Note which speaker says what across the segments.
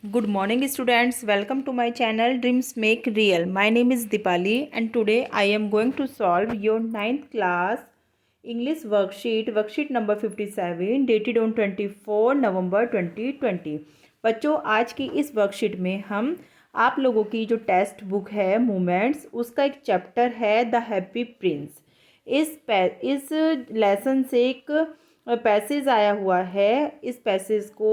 Speaker 1: Good morning students, welcome to my channel Dreams Make Real. My name is Dipali and today I am going to solve your 9th class English worksheet number 57 dated on 24 November 2020. बच्चों आज की इस worksheet में हम आप लोगों की जो टेक्स्ट बुक है मोमेंट्स उसका एक चैप्टर है द हैप्पी प्रिंस। इस लेसन से एक पैसेज आया हुआ है। इस पैसेज को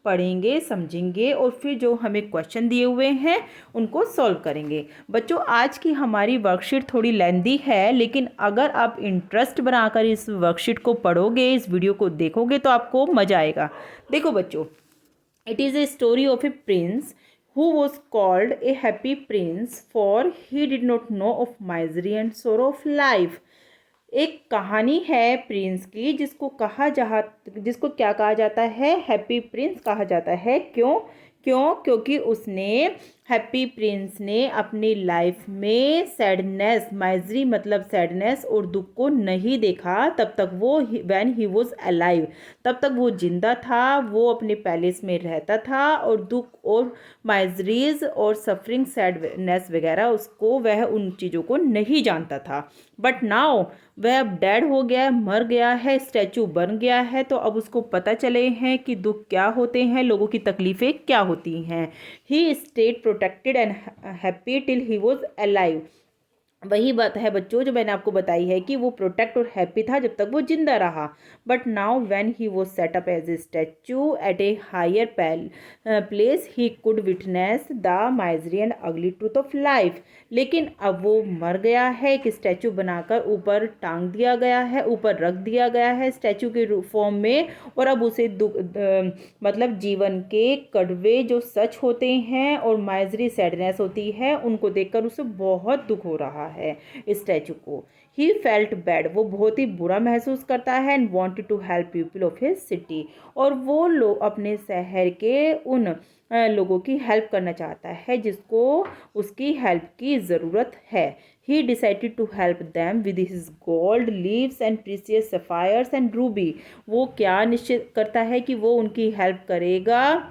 Speaker 1: पढ़ेंगे समझेंगे और फिर जो हमें क्वेश्चन दिए हुए हैं उनको सॉल्व करेंगे। बच्चों आज की हमारी वर्कशीट थोड़ी लेंदी है, लेकिन अगर आप इंटरेस्ट बनाकर इस वर्कशीट को पढ़ोगे, इस वीडियो को देखोगे तो आपको मज़ा आएगा। देखो बच्चों, it is a story of A Prince who was called a happy prince, for he did not know of misery and sorrow of life। एक कहानी है प्रिंस की जिसको क्या कहा जाता है, हैप्पी प्रिंस कहा जाता है। क्योंकि उसने हैप्पी प्रिंस ने अपनी लाइफ में सैडनेस, माइजरी मतलब सैडनेस और दुख को नहीं देखा तब तक वो व्हेन ही वाज अलाइव, तब तक वो जिंदा था, वो अपने पैलेस में रहता था और दुख और माइजरीज और सफरिंग सैडनेस वगैरह उसको वह उन चीज़ों को नहीं जानता था। बट नाउ वह अब डेड हो गया, मर गया है, स्टैचू बन गया है, तो अब उसको पता चले हैं कि दुख क्या होते हैं, लोगों की तकलीफ़ें क्या होती हैं। He stayed protected and happy till he was alive. वही बात है बच्चों जो मैंने आपको बताई है कि वो प्रोटेक्ट और हैप्पी था जब तक वो जिंदा रहा। But now when he was set up as a statue at a higher place he could witness the misery and ugly truth of life. लेकिन अब वो मर गया है, एक स्टैचू बनाकर ऊपर टांग दिया गया है, ऊपर रख दिया गया है स्टैचू के फॉर्म में, और अब उसे मतलब जीवन के कड़वे जो सच होते हैं और माइजरी सैडनेस होती है उनको देखकर उसे बहुत दुख हो रहा है स्टैचू को। ही फेल्ट बैड, वो बहुत ही बुरा महसूस करता है and wanted to help people of his city, और वो लोग अपने शहर के उन लोगों की हेल्प करना चाहता है जिसको उसकी हेल्प की ज़रूरत है। He decided to help them with his gold leaves and precious sapphires and ruby. वो क्या निश्चित करता है कि वो उनकी हेल्प करेगा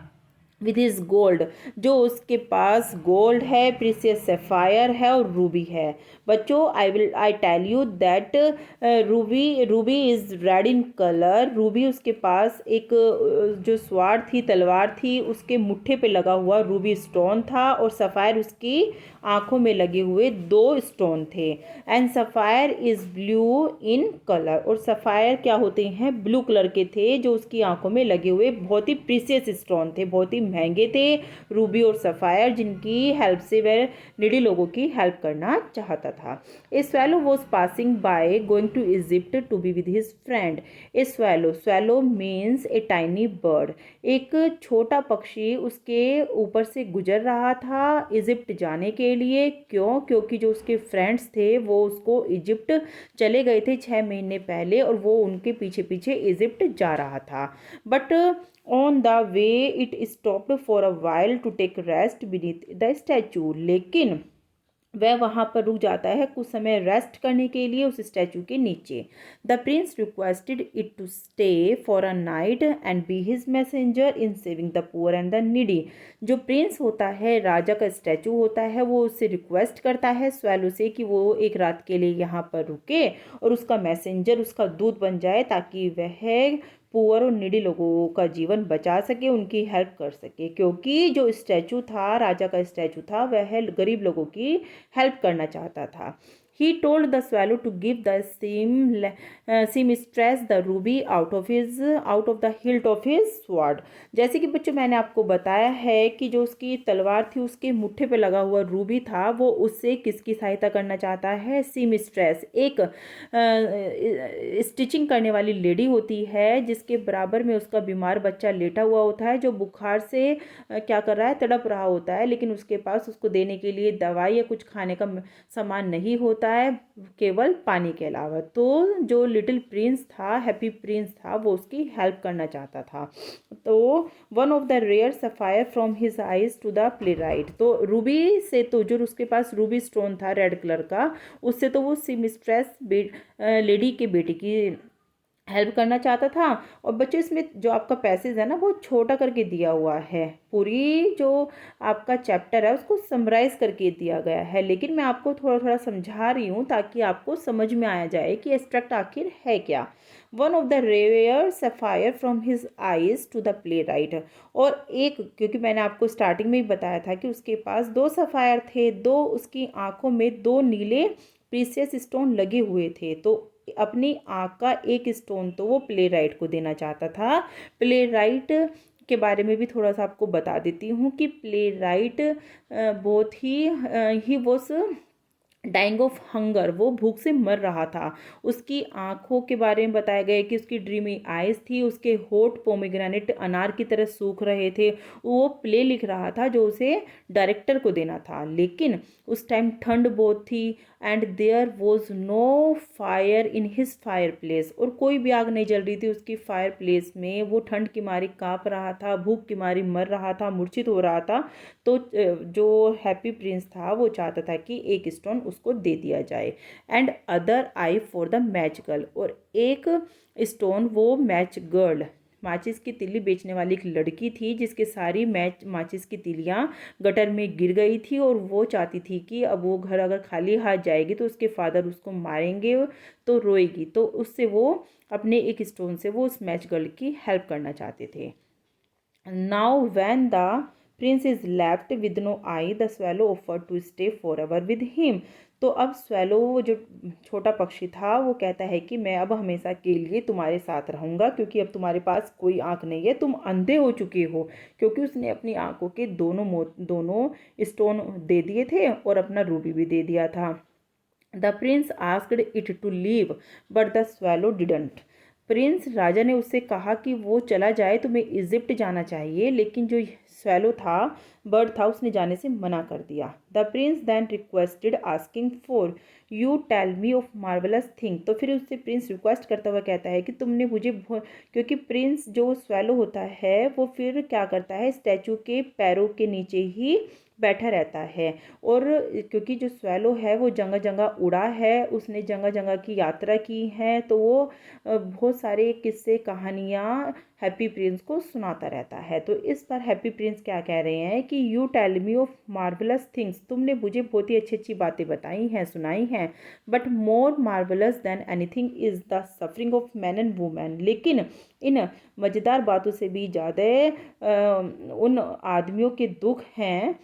Speaker 1: विद हिज गोल्ड, जो उसके पास गोल्ड है, प्रीसियस सफायर है और रूबी है। बच्चों I tell you that ruby is red in colour. Ruby उसके पास एक जो स्वार थी, तलवार थी, उसके मुट्ठे पे लगा हुआ रूबी स्टोन था, और सफ़ायर उसकी आँखों में लगे हुए 2 स्टोन थे। And sapphire is blue in colour, और सफ़ायर क्या होते हैं, ब्लू कलर के थे, जो उसकी आँखों में लगे हुए बहुत ही प्रीसियस स्टोन थे, बहुत ही महंगे थे रूबी और सफ़ायर, जिनकी हेल्प से वह नीडी लोगों की हेल्प करना चाहता था। A swallow was passing by going to Egypt to be with his friend. A swallow means a tiny bird, एक छोटा पक्षी उसके ऊपर से गुजर रहा था इजिप्ट जाने के लिए। क्योंकि जो उसके फ्रेंड्स थे वो उसको इजिप्ट चले गए थे 6 महीने पहले, और वो उनके पीछे पीछे इजिप्ट जा रहा था। But on the way it stopped for a while to take rest beneath the statue. लेकिन वह वहाँ पर रुक जाता है कुछ समय रेस्ट करने के लिए उस स्टैचू के नीचे। The prince requested it to stay for a night and be his messenger in saving the poor and the needy. जो प्रिंस होता है, राजा का स्टैचू होता है, वो उससे रिक्वेस्ट करता है स्वैलो से कि वो एक रात के लिए यहाँ पर रुके और उसका मैसेंजर, उसका दूत बन जाए, ताकि वह पुअर और नीडी लोगों का जीवन बचा सके, उनकी हेल्प कर सके। क्योंकि जो स्टैचू था, राजा का स्टैचू था, वह गरीब लोगों की हेल्प करना चाहता था। He told the swallow to give the seamstress the ruby out of the hilt of his sword। जैसे कि बच्चों मैंने आपको बताया है कि जो उसकी तलवार थी उसके मुट्ठे पे लगा हुआ रूबी था, वो उससे किसकी सहायता करना चाहता है, सीमस्ट्रेस, एक स्टिचिंग करने वाली लेडी होती है जिसके बराबर में उसका बीमार बच्चा लेटा हुआ होता है, जो बुखार से क्या कर रहा है, तड़प रहा होता है, लेकिन उसके पास उसको देने के लिए दवाई या कुछ खाने का सामान नहीं होता है, केवल पानी के अलावा। तो जो लिटिल प्रिंस था, हैप्पी प्रिंस था, वो उसकी हेल्प करना चाहता था। तो one of the rare sapphire from his eyes to the play right. तो रूबी से, तो जो उसके पास रूबी स्टोन था रेड कलर का, उससे तो वो सीमिस्ट्रेस लेडी के बेटे की हेल्प करना चाहता था। और बच्चों इसमें जो आपका पैसेज है ना बहुत छोटा करके दिया हुआ है, पूरी जो आपका चैप्टर है उसको समराइज करके दिया गया है, लेकिन मैं आपको थोड़ा थोड़ा समझा रही हूँ ताकि आपको समझ में आ जाए कि एब्स्ट्रैक्ट आखिर है क्या। One of the rare sapphire from his eyes to the play right. और एक, क्योंकि मैंने आपको स्टार्टिंग में ही बताया था कि उसके पास दो सफ़ायर थे, दो उसकी आंखों में दो नीले प्रीसियस स्टोन लगे हुए थे, तो अपनी आँख का एक स्टोन तो वो प्ले राइट को देना चाहता था। प्ले राइट के बारे में भी थोड़ा सा आपको बता देती हूँ कि प्ले राइट बहुत he was dying of hunger, वो भूख से मर रहा था। उसकी आंखों के बारे में बताया गया कि उसकी ड्रीमी आइज थी, उसके होठ पोमेग्रेनेट अनार की तरह सूख रहे थे। वो प्ले लिख रहा था जो उसे डायरेक्टर को देना था, लेकिन उस टाइम ठंड बहुत थी and there was no fire in his fireplace, और कोई भी आग नहीं जल रही थी उसकी फायर प्लेस में। वो ठंड की मारी काँप रहा था, भूख की मारी मर रहा था, मूर्छित हो रहा था। तो जो हैप्पी प्रिंस था वो चाहता था कि एक स्टोन उसको दे दिया जाए, and other I for the match girl, और एक स्टोन वो मैच गर्ल, माचिस की तिल्ली बेचने वाली एक लड़की थी जिसके सारी माचिस की तिलियाँ गटर में गिर गई थी, और वो चाहती थी कि अब वो घर अगर खाली हाथ जाएगी तो उसके फादर उसको मारेंगे, तो रोएगी, तो उससे वो अपने एक स्टोन से वो उस मैच गर्ल की हेल्प करना चाहते थे। Now when the prince is left with no eye the swallow offer to stay forever with him. तो अब स्वेलो, वो जो छोटा पक्षी था, वो कहता है कि मैं अब हमेशा के लिए तुम्हारे साथ रहूँगा, क्योंकि अब तुम्हारे पास कोई आँख नहीं है, तुम अंधे हो चुके हो, क्योंकि उसने अपनी आँखों के दोनों स्टोन दे दिए थे और अपना रूबी भी दे दिया था। The prince asked it to leave but the swallow didn't. Prince राजा ने उससे कहा कि वो चला जाए, तुम्हें इजिप्ट जाना चाहिए, लेकिन जो स्वेलो था, बर्ड था, उसने जाने से मना कर दिया। The prince then requested asking for you tell me of marvellous thing. तो फिर उससे प्रिंस रिक्वेस्ट करता हुआ कहता है कि तुमने मुझे क्योंकि प्रिंस जो स्वेलो होता है वो फिर क्या करता है, स्टैचू के पैरों के नीचे ही बैठा रहता है, और क्योंकि जो स्वेलो है वो जगह जगह उड़ा है, उसने जगह जगह की यात्रा की है, तो वो बहुत सारे किस्से कहानियाँ हैप्पी प्रिंस को सुनाता रहता है। तो इस पर हैप्पी प्रिंस क्या कह रहे हैं कि you tell me of marvellous things, तुमने मुझे बहुत ही अच्छी अच्छी बातें बताई हैं, सुनाई हैं, but more marvellous than anything is the suffering of man and women. लेकिन इन मज़ेदार बातों से भी ज़्यादा उन आदमियों के दुख हैं।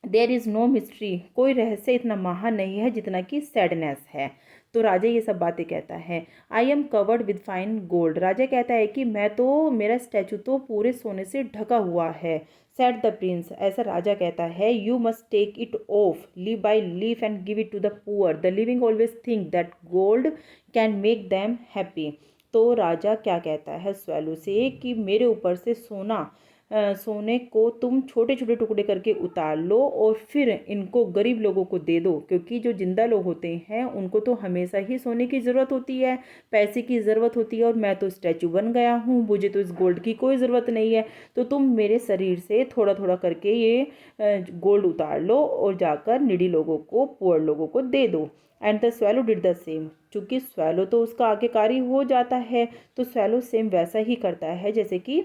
Speaker 1: देयर इज़ नो मिस्ट्री, कोई रहस्य इतना महान नहीं है जितना कि सैडनेस है। तो राजा ये सब बातें कहता है। I am covered with fine gold, राजा कहता है कि मैं तो, मेरा स्टैचू तो पूरे सोने से ढका हुआ है। सेड द प्रिंस, ऐसा राजा कहता है, you must take it off leave by leaf and give it to the poor, the living always think that gold can make them happy. तो राजा क्या कहता है स्वेलो से कि मेरे ऊपर से सोने को तुम छोटे छोटे टुकड़े करके उतार लो और फिर इनको गरीब लोगों को दे दो, क्योंकि जो जिंदा लोग होते हैं उनको तो हमेशा ही सोने की ज़रूरत होती है, पैसे की ज़रूरत होती है, और मैं तो स्टैचू बन गया हूँ, मुझे तो इस गोल्ड की कोई ज़रूरत नहीं है। तो तुम मेरे शरीर से थोड़ा थोड़ा करके ये गोल्ड उतार लो और जाकर निडी लोगों को, पुअर लोगों को दे दो। And the swallow did the same, चूँकि स्वेलो तो उसका आज्ञाकारी हो जाता है, तो स्वेलो सेम वैसा ही करता है जैसे कि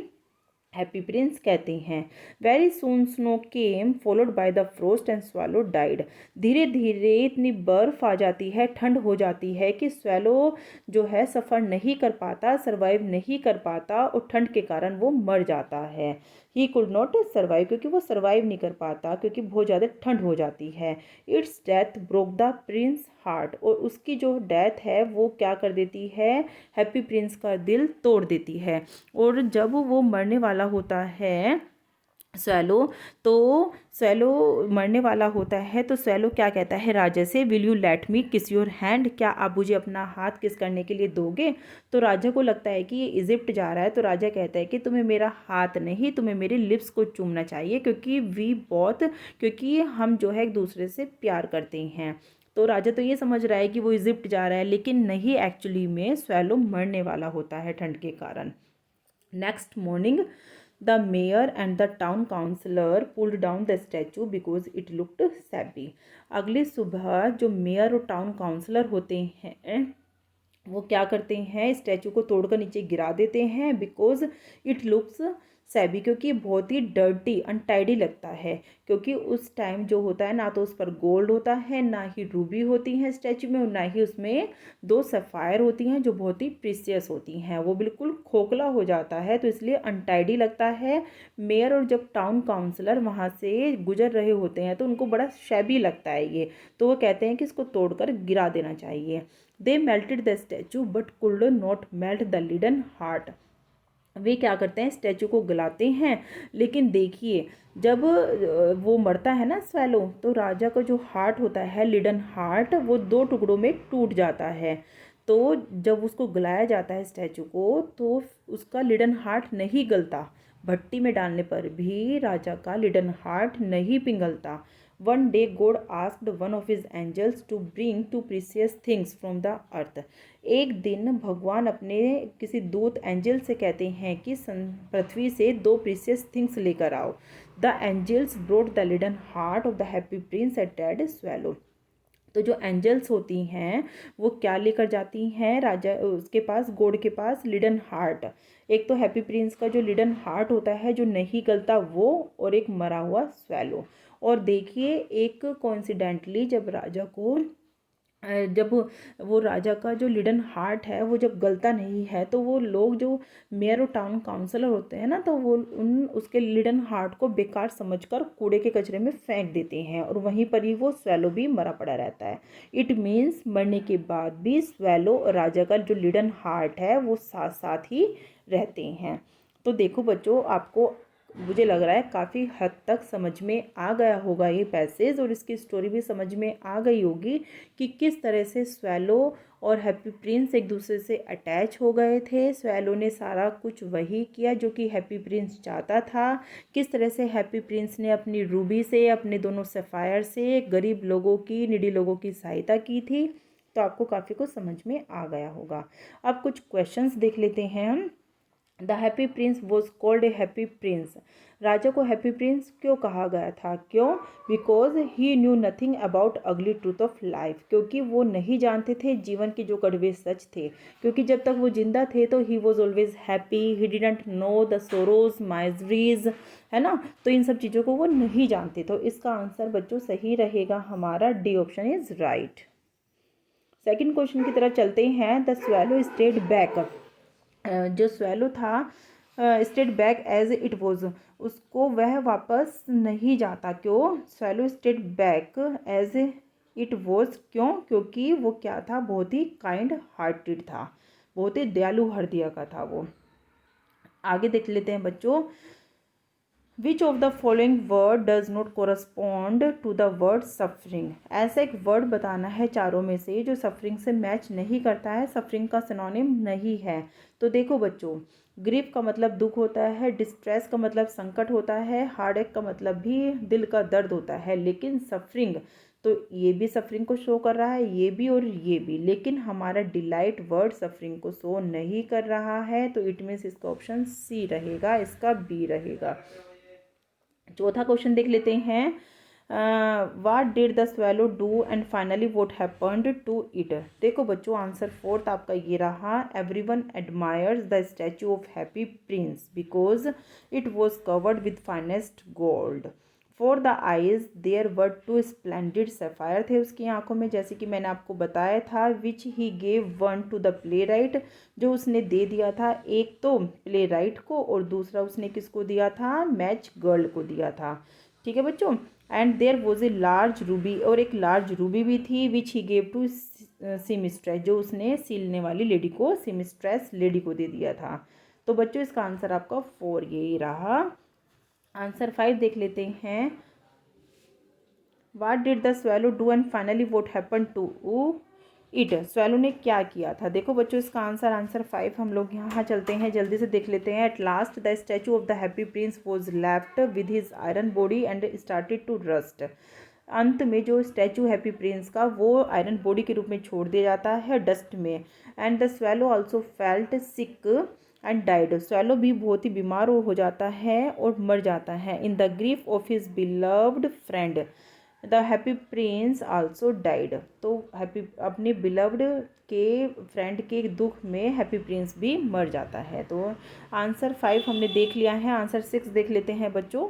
Speaker 1: हैप्पी प्रिंस कहते हैं। Very soon snow came followed by the frost and swallow died. धीरे धीरे इतनी बर्फ आ जाती है, ठंड हो जाती है कि स्वेलो जो है सफ़र नहीं कर पाता, सर्वाइव नहीं कर पाता, और ठंड के कारण वो मर जाता है। ही कुड नॉट सर्वाइव, क्योंकि वो सर्वाइव नहीं कर पाता, क्योंकि बहुत ज़्यादा ठंड हो जाती है। It's death broke the Prince heart, और उसकी जो डेथ है वो क्या कर देती है, हैप्पी प्रिंस का दिल तोड़ देती है। और जब वो मरने वाला होता है स्वेलो, तो स्वेलो मरने वाला होता है, तो स्वेलो क्या कहता है राजा से, विल यू लेट मी किस योर हैंड, क्या आप मुझे अपना हाथ किस करने के लिए दोगे। तो राजा को लगता है कि ये इजिप्ट जा रहा है, तो राजा कहता है कि तुम्हें मेरा हाथ नहीं, तुम्हें मेरे लिप्स को चूमना चाहिए, क्योंकि हम जो है एक दूसरे से प्यार करते हैं। तो राजा तो ये समझ रहा है कि वो इजिप्ट जा रहा है, लेकिन नहीं, एक्चुअली में स्वेलो मरने वाला होता है ठंड के कारण। Next morning the mayor and the town councillor pulled down the statue because it looked shabby. अगली सुबह जो मेयर और टाउन काउंसलर होते हैं वो क्या करते हैं, स्टैचू को तोड़कर नीचे गिरा देते हैं बिकॉज इट लुक्स सैबी, क्योंकि बहुत ही डर्टी अनटाइडी लगता है। क्योंकि उस टाइम जो होता है ना तो उस पर गोल्ड होता है, ना ही रूबी होती हैं स्टैचू में, और ना ही उसमें दो सफ़ायर होती हैं जो बहुत ही प्रीसियस होती हैं। वो बिल्कुल खोखला हो जाता है, तो इसलिए अनटाइडी लगता है। मेयर और जब टाउन काउंसलर वहाँ से गुजर रहे होते हैं तो उनको बड़ा शैबी लगता है ये, तो वो कहते हैं कि इसको तोड़कर गिरा देना चाहिए। They melted the statue but could not melt the leaden heart. वे क्या करते हैं, स्टैचू को गलाते हैं, लेकिन देखिए जब वो मरता है ना स्वेलो, तो राजा का जो हार्ट होता है, लिडन हार्ट, वो दो टुकड़ों में टूट जाता है। तो जब उसको गलाया जाता है स्टैचू को, तो उसका लिडन हार्ट नहीं गलता। भट्टी में डालने पर भी राजा का लिडन हार्ट नहीं पिघलता। One day God asked one of his angels to bring two precious things from the earth. एक दिन भगवान अपने किसी दूत एंजल से कहते हैं कि पृथ्वी से दो प्रीसियस थिंग्स लेकर आओ। The angels brought the leaden heart of the happy Prince at dead swallow. तो जो एंजल्स होती हैं वो क्या लेकर जाती हैं राजा उसके पास, गॉड के पास, लिडन हार्ट। एक तो हैप्पी प्रिंस का जो लिडन हार्ट होता है जो नहीं गलता वो, और एक मरा हुआ स्वेलो। और देखिए एक कोइंसिडेंटली जब राजा को जब वो राजा का जो लिडन हार्ट है वो जब गलता नहीं है, तो वो लोग जो मेयर और टाउन काउंसलर होते हैं ना, तो वो उन उसके लिडन हार्ट को बेकार समझकर कूड़े के कचरे में फेंक देते हैं, और वहीं पर ही वो स्वेलो भी मरा पड़ा रहता है। इट मीन्स मरने के बाद भी स्वेलो और राजा का जो लिडन हार्ट है वो साथ साथ ही रहते हैं। तो देखो बच्चों, आपको मुझे लग रहा है काफ़ी हद तक समझ में आ गया होगा ये पैसेज, और इसकी स्टोरी भी समझ में आ गई होगी कि किस तरह से स्वेलो और हैप्पी प्रिंस एक दूसरे से अटैच हो गए थे। स्वेलो ने सारा कुछ वही किया जो कि हैप्पी प्रिंस चाहता था। किस तरह से हैप्पी प्रिंस ने अपनी रूबी से, अपने दोनों सफ़ायर से गरीब लोगों की, निडी लोगों की सहायता की थी। तो आपको काफ़ी कुछ समझ में आ गया होगा। अब कुछ क्वेश्चंस देख लेते हैं हम। The happy Prince was called a happy prince. राजा को हैप्पी प्रिंस क्यों कहा गया था? क्यों? Because he knew nothing about ugly truth of life. क्योंकि वो नहीं जानते थे जीवन के जो कड़वे सच थे। क्योंकि जब तक वो जिंदा थे तो he was always happy, he didn't know the sorrows miseries, है ना। तो इन सब चीज़ों को वो नहीं जानते। तो इसका आंसर बच्चों सही रहेगा हमारा, D option is right. Second question की तरफ चलते हैं। The swallow stayed back. जो स्वेलो था stayed back as it was, उसको वह वापस नहीं जाता। क्यों? Swallow stayed back as it was, क्यों? क्योंकि वो क्या था, बहुत ही काइंड हार्टेड था, बहुत ही दयालु हृदय का था वो। आगे देख लेते हैं बच्चों। Which of the following word does not correspond to the word suffering. ऐसा एक वर्ड बताना है चारों में से जो सफरिंग से मैच नहीं करता है, सफरिंग का सिनोनिम नहीं है। तो देखो बच्चों, ग्रीफ का मतलब दुख होता है, डिस्ट्रेस का मतलब संकट होता है, हार्ट एक का मतलब भी दिल का दर्द होता है, लेकिन सफरिंग, तो ये भी सफरिंग को शो कर रहा है, ये भी और ये भी, लेकिन हमारा डिलाइट वर्ड सफरिंग को शो नहीं कर रहा है। तो इट मीन्स इसका ऑप्शन सी रहेगा, इसका बी रहेगा। चौथा क्वेश्चन देख लेते हैं। What did the swallow do and finally what happened to it. देखो बच्चों, आंसर फोर्थ आपका ये रहा। Everyone admires the statue of Happy Prince because it was covered with finest gold. For the eyes there were two splendid sapphire, थे उसकी आंखों में, जैसे कि मैंने आपको बताया था। Which he gave one to the play right, जो उसने दे दिया था एक तो प्ले राइट को, और दूसरा उसने किसको दिया था, मैच गर्ल को दिया था। ठीक है बच्चों। And there was a large ruby, और एक लार्ज रूबी भी थी। विच ही गेव टू सीमिस्ट्रेस, जो उसने सीलने वाली लेडी को, सीमिस्ट्रेस लेडी को दे दिया था। तो बच्चों इसका आंसर आपका 4 यही रहा। आंसर 5 देख लेते हैं। What did the swallow do and finally what happen to it. Swallow ने क्या किया था? देखो बच्चों इसका आंसर 5 हम लोग यहाँ चलते हैं, जल्दी से देख लेते हैं। At last the statue of the happy Prince was left with his iron body and started to rust. अंत में जो स्टैचू हैप्पी प्रिंस का वो आयरन बॉडी के रूप में छोड़ दिया जाता है डस्ट में। And the swallow also felt sick and died. Swallow भी बहुत ही बीमार हो जाता है और मर जाता है। In the grief of his beloved friend, the happy Prince also died. तो हैप्पी अपने बिलव्ड के फ्रेंड के दुख में हैप्पी प्रिंस भी मर जाता है। तो आंसर 5 हमने देख लिया है। आंसर 6 देख लेते हैं बच्चों।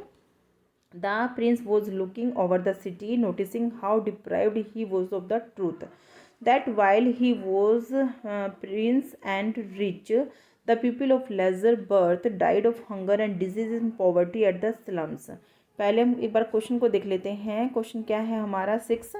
Speaker 1: The prince was looking over the city noticing how deprived he was of the truth that while he was prince and rich, the people of lesser birth died of hunger and disease and poverty at the slums। पहले हम एक बार question को देख लेते हैं। Question क्या है हमारा 6।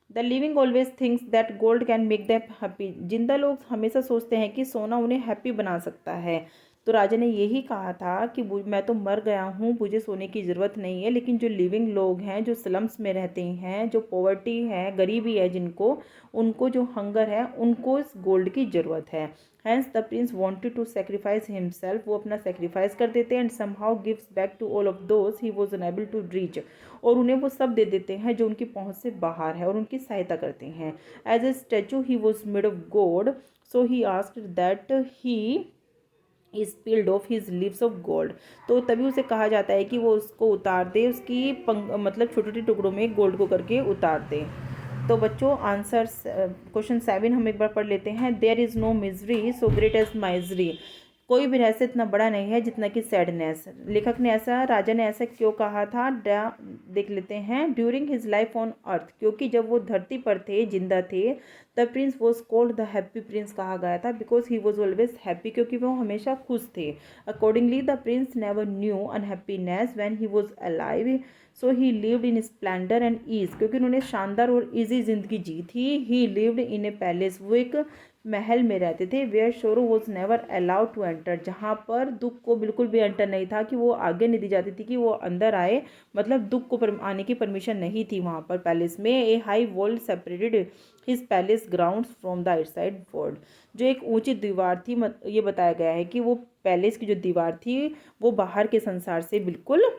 Speaker 1: The living always thinks that gold can make them happy. जिंदा लोग हमेशा सोचते हैं कि सोना उन्हें हैप्पी बना सकता है। तो राजा ने यही कहा था कि मैं तो मर गया हूँ, मुझे सोने की ज़रूरत नहीं है, लेकिन जो लिविंग लोग हैं, जो स्लम्स में रहते हैं, जो पॉवर्टी है, गरीबी है जिनको, उनको जो हंगर है, उनको इस गोल्ड की ज़रूरत है। Hence the prince wanted to sacrifice himself. वो अपना सेक्रीफाइस कर देते हैं and somehow gives back to all of those he was unable to reach. और उन्हें वो सब दे देते हैं जो उनकी पहुंच से बाहर है और उनकी सहायता करते हैं। As a statue he was made of gold, so he asked that he is peeled off his leaves of gold. तो तभी उसे कहा जाता है कि वो उसको उतार दे, उसकी मतलब छोटे छोटे टुकड़ों में गोल्ड को करके उतार दे। तो बच्चों आंसर क्वेश्चन 7 हम एक बार पढ़ लेते हैं। There is no misery so great as misery. कोई भी रहस्य इतना बड़ा नहीं है जितना कि सैडनेस। लेखक ने ऐसा, राजा ने ऐसा क्यों कहा था, देख लेते हैं। During his life on earth, क्योंकि जब वो धरती पर थे, जिंदा थे, the prince was called the happy Prince कहा गया था because he was always happy, क्योंकि वो हमेशा खुश थे। Accordingly the prince never knew unhappiness when he was alive, so he lived in splendour and ease. क्योंकि उन्होंने शानदार और ईजी जिंदगी जी थी। ही लिव्ड इन ए पैलेस, वो एक महल में रहते थे। Where sorrow was never allowed to enter, जहाँ पर दुख को बिल्कुल भी एंटर नहीं था, कि वो आगे नहीं दी जाती थी कि वो अंदर आए, मतलब दुख को आने की परमिशन नहीं थी वहाँ पर पैलेस में। A high wall separated his palace grounds from the outside world. जो एक ऊंची दीवार थी, ये बताया गया है कि वो पैलेस की जो दीवार थी वो बाहर के संसार से बिल्कुल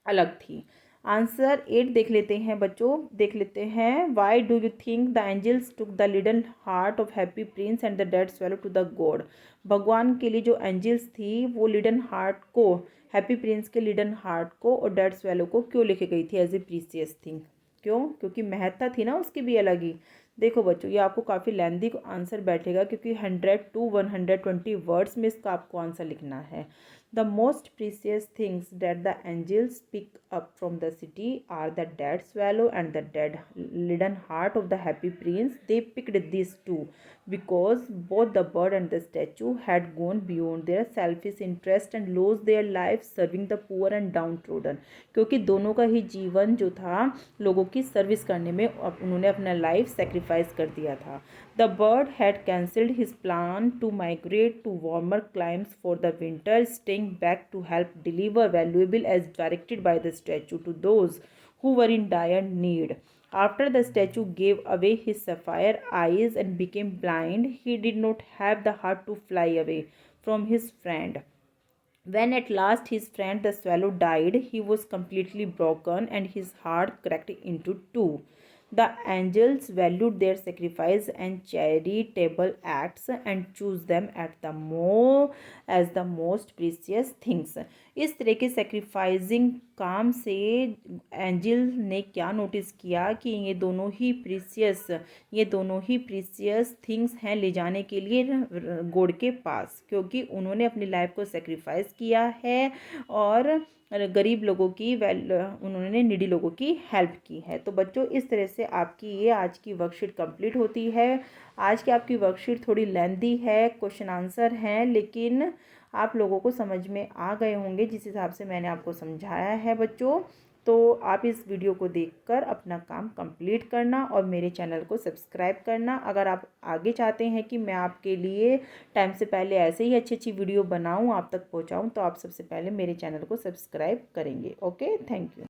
Speaker 1: अलग थी। आंसर 8 देख लेते हैं बच्चों। देख लेते हैं। Why do you think the angels took the leaden heart of Happy Prince and the dead swallow to the god. भगवान के लिए जो एंजल्स थी वो लिडन हार्ट को, हैप्पी प्रिंस के लिडन हार्ट को और डेड स्वेलो को क्यों लेके गई थी एज ए प्रीसियस थिंग। क्यों? क्योंकि महत्ता थी ना उसकी भी अलग ही। देखो बच्चों, ये आपको काफ़ी लेंदी आंसर बैठेगा, क्योंकि 100 to 120 वर्ड्स में इसका आपको आंसर लिखना है। The most precious things that the angels pick up from the city are the dead swallow and the dead leaden heart of the happy prince. They picked these two because both the bird and the statue had gone beyond their selfish interest and lost their lives serving the poor and downtrodden। क्योंकि दोनों का ही जीवन जो था लोगों की service करने में, उन्होंने अपना लाइफ सेक्रीफाइस कर दिया था। The bird had cancelled his plan to migrate to warmer climes for the winter, staying back to help deliver valuable as directed by the statue to those who were in dire need. After the statue gave away his sapphire eyes and became blind, he did not have the heart to fly away from his friend. When at last his friend the swallow died, he was completely broken and his heart cracked into two. The angels valued their sacrifice and charitable acts and chose them at the as the most precious things। इस तरह के sacrificing काम से angel ने क्या notice किया कि ये दोनों ही प्रीसियस थिंग्स हैं ले जाने के लिए गॉड के पास, क्योंकि उन्होंने अपनी लाइफ को सेक्रीफाइस किया है और गरीब लोगों की उन्होंने नीडी लोगों की हेल्प की है। तो बच्चों, इस तरह से आपकी ये आज की वर्कशीट कंप्लीट होती है। आज की आपकी वर्कशीट थोड़ी लेंदी है, क्वेश्चन आंसर हैं, लेकिन आप लोगों को समझ में आ गए होंगे जिस हिसाब से मैंने आपको समझाया है बच्चों। तो आप इस वीडियो को देखकर अपना काम कंप्लीट करना और मेरे चैनल को सब्सक्राइब करना। अगर आप आगे चाहते हैं कि मैं आपके लिए टाइम से पहले ऐसे ही अच्छी अच्छी वीडियो बनाऊं, आप तक पहुंचाऊं, तो आप सबसे पहले मेरे चैनल को सब्सक्राइब करेंगे। Okay, thank you.